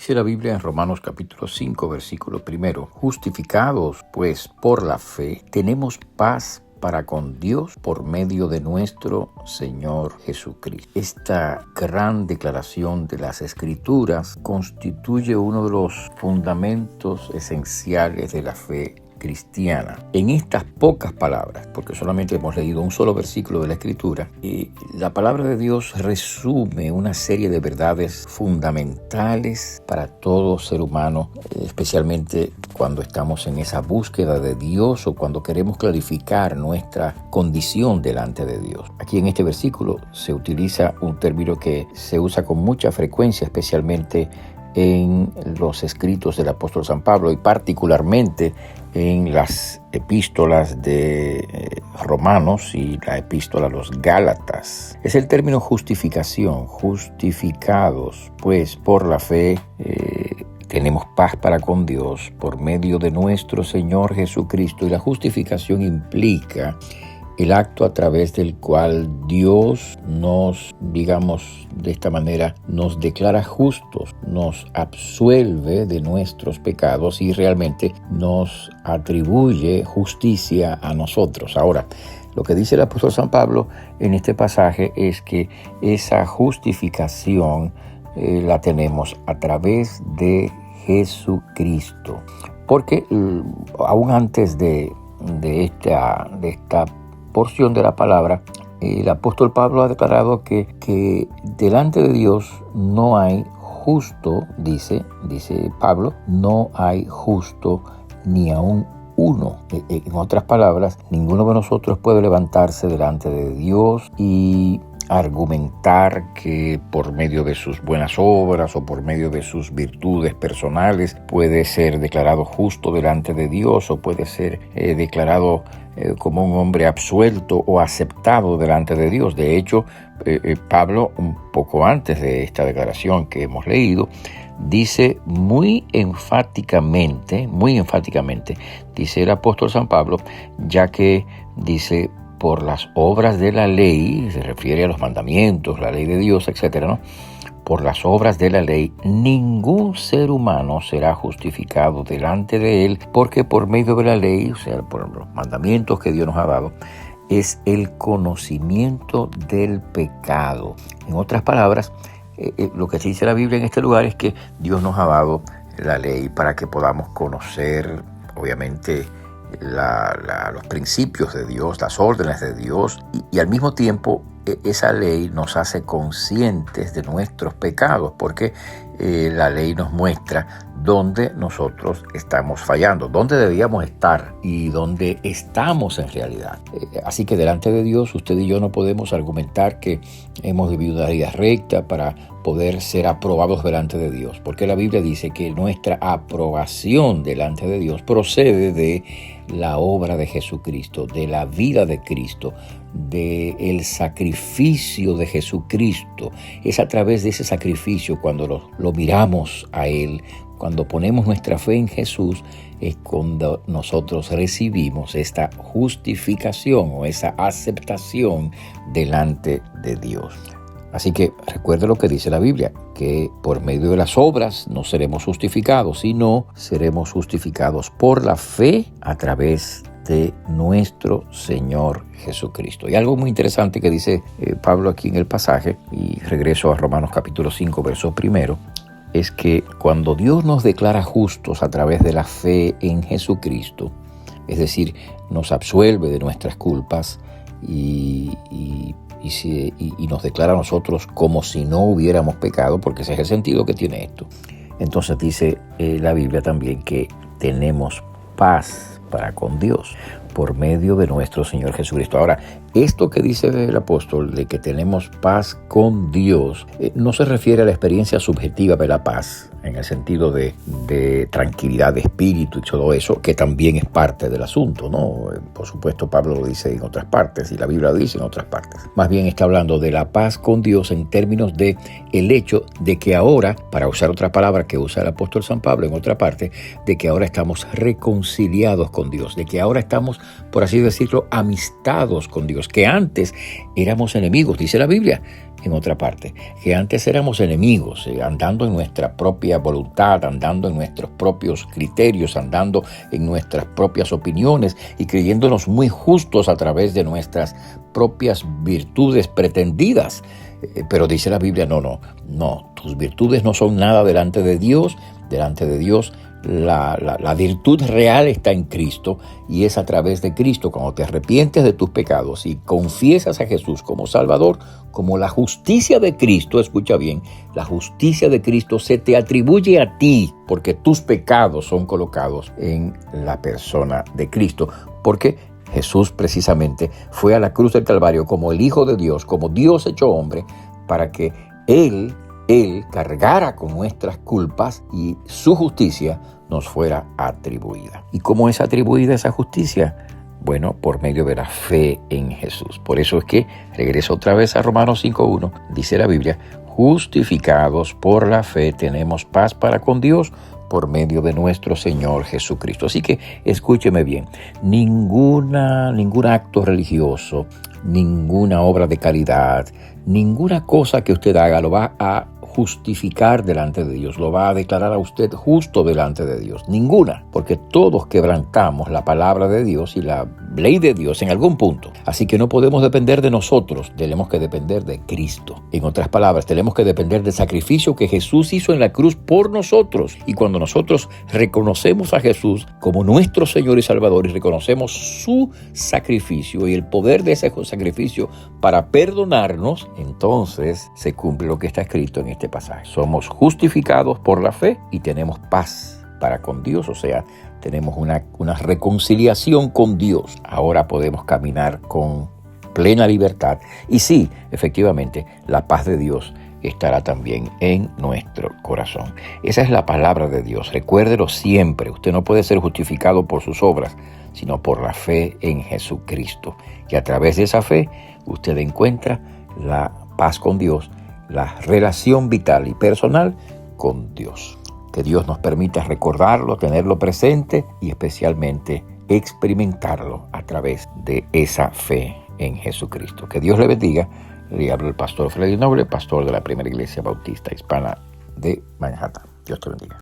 Dice la Biblia en Romanos capítulo 5, versículo 1: justificados pues por la fe, tenemos paz para con Dios por medio de nuestro Señor Jesucristo. Esta gran declaración de las Escrituras constituye uno de los fundamentos esenciales de la fe cristiana. En estas pocas palabras, porque solamente hemos leído un solo versículo de la Escritura, la palabra de Dios resume una serie de verdades fundamentales para todo ser humano, especialmente cuando estamos en esa búsqueda de Dios o cuando queremos clarificar nuestra condición delante de Dios. Aquí en este versículo se utiliza un término que se usa con mucha frecuencia, especialmente en los escritos del apóstol San Pablo y particularmente en las epístolas de Romanos y la epístola a los Gálatas. Es el término justificación, justificados pues por la fe, tenemos paz para con Dios por medio de nuestro Señor Jesucristo. Y la justificación implica el acto a través del cual Dios nos, digamos de esta manera, nos declara justos, nos absuelve de nuestros pecados y realmente nos atribuye justicia a nosotros. Ahora, lo que dice el apóstol San Pablo en este pasaje es que esa justificación la tenemos a través de Jesucristo. Porque aún antes de esta porción de la palabra, el apóstol Pablo ha declarado que delante de Dios no hay justo, dice Pablo, no hay justo ni aún uno. En otras palabras, ninguno de nosotros puede levantarse delante de Dios y argumentar que por medio de sus buenas obras o por medio de sus virtudes personales puede ser declarado justo delante de Dios o puede ser declarado como un hombre absuelto o aceptado delante de Dios. De hecho, Pablo, un poco antes de esta declaración que hemos leído, dice muy enfáticamente, dice el apóstol San Pablo, ya que dice: por las obras de la ley, se refiere a los mandamientos, la ley de Dios, etc., ¿no? Por las obras de la ley, ningún ser humano será justificado delante de él, porque por medio de la ley, o sea, por los mandamientos que Dios nos ha dado, es el conocimiento del pecado. En otras palabras, lo que se dice la Biblia en este lugar es que Dios nos ha dado la ley para que podamos conocer, obviamente, los principios de Dios, las órdenes de Dios, y al mismo tiempo esa ley nos hace conscientes de nuestros pecados, porque la ley nos muestra dónde nosotros estamos fallando, dónde debíamos estar y dónde estamos en realidad. Así que delante de Dios, usted y yo no podemos argumentar que hemos vivido una vida recta para poder ser aprobados delante de Dios, porque la Biblia dice que nuestra aprobación delante de Dios procede de la obra de Jesucristo, de la vida de Cristo, del sacrificio de Jesucristo. Es a través de ese sacrificio, cuando lo miramos a Él, cuando ponemos nuestra fe en Jesús, es cuando nosotros recibimos esta justificación o esa aceptación delante de Dios. Así que recuerde lo que dice la Biblia, que por medio de las obras no seremos justificados, sino seremos justificados por la fe a través de nuestro Señor Jesucristo. Y algo muy interesante que dice Pablo aquí en el pasaje, y regreso a Romanos capítulo 5, verso 1, es que cuando Dios nos declara justos a través de la fe en Jesucristo, es decir, nos absuelve de nuestras culpas y nos declara a nosotros como si no hubiéramos pecado, porque ese es el sentido que tiene esto. Entonces dice la Biblia también que tenemos paz para con Dios por medio de nuestro Señor Jesucristo. Ahora, esto que dice el apóstol de que tenemos paz con Dios, no se refiere a la experiencia subjetiva de la paz, en el sentido de tranquilidad de espíritu y todo eso, que también es parte del asunto, ¿no? Por supuesto, Pablo lo dice en otras partes y la Biblia lo dice en otras partes. Más bien está hablando de la paz con Dios en términos de el hecho de que ahora, para usar otra palabra que usa el apóstol San Pablo en otra parte, de que ahora estamos reconciliados con Dios, de que ahora estamos, por así decirlo, amistados con Dios, que antes éramos enemigos, dice la Biblia, en otra parte, que antes éramos enemigos, andando en nuestra propia voluntad, andando en nuestros propios criterios, andando en nuestras propias opiniones y creyéndonos muy justos a través de nuestras propias virtudes pretendidas. Pero dice la Biblia, no, tus virtudes no son nada delante de Dios. Delante de Dios, la virtud real está en Cristo, y es a través de Cristo cuando te arrepientes de tus pecados y confiesas a Jesús como Salvador, como la justicia de Cristo. Escucha bien, la justicia de Cristo se te atribuye a ti porque tus pecados son colocados en la persona de Cristo, porque Jesús precisamente fue a la cruz del Calvario como el Hijo de Dios, como Dios hecho hombre, para que Él cargara con nuestras culpas y su justicia nos fuera atribuida. ¿Y cómo es atribuida esa justicia? Bueno, por medio de la fe en Jesús. Por eso es que, regreso otra vez a Romanos 5:1, dice la Biblia, justificados por la fe tenemos paz para con Dios por medio de nuestro Señor Jesucristo. Así que escúcheme bien, ningún acto religioso, ninguna obra de caridad, ninguna cosa que usted haga lo va a justificar delante de Dios, lo va a declarar a usted justo delante de Dios. Ninguna, porque todos quebrantamos la palabra de Dios y la ley de Dios en algún punto. Así que no podemos depender de nosotros, tenemos que depender de Cristo. En otras palabras, tenemos que depender del sacrificio que Jesús hizo en la cruz por nosotros. Y cuando nosotros reconocemos a Jesús como nuestro Señor y Salvador y reconocemos su sacrificio y el poder de ese sacrificio para perdonarnos, entonces se cumple lo que está escrito en este pasaje. Somos justificados por la fe y tenemos paz para con Dios, o sea, tenemos una reconciliación con Dios. Ahora podemos caminar con plena libertad y sí, efectivamente, la paz de Dios estará también en nuestro corazón. Esa es la palabra de Dios. Recuérdelo siempre. Usted no puede ser justificado por sus obras, sino por la fe en Jesucristo. Y a través de esa fe, usted encuentra la paz con Dios, la relación vital y personal con Dios. Que Dios nos permita recordarlo, tenerlo presente y especialmente experimentarlo a través de esa fe en Jesucristo. Que Dios le bendiga. Le habla el pastor Freddy Noble, pastor de la Primera Iglesia Bautista Hispana de Manhattan. Dios te bendiga.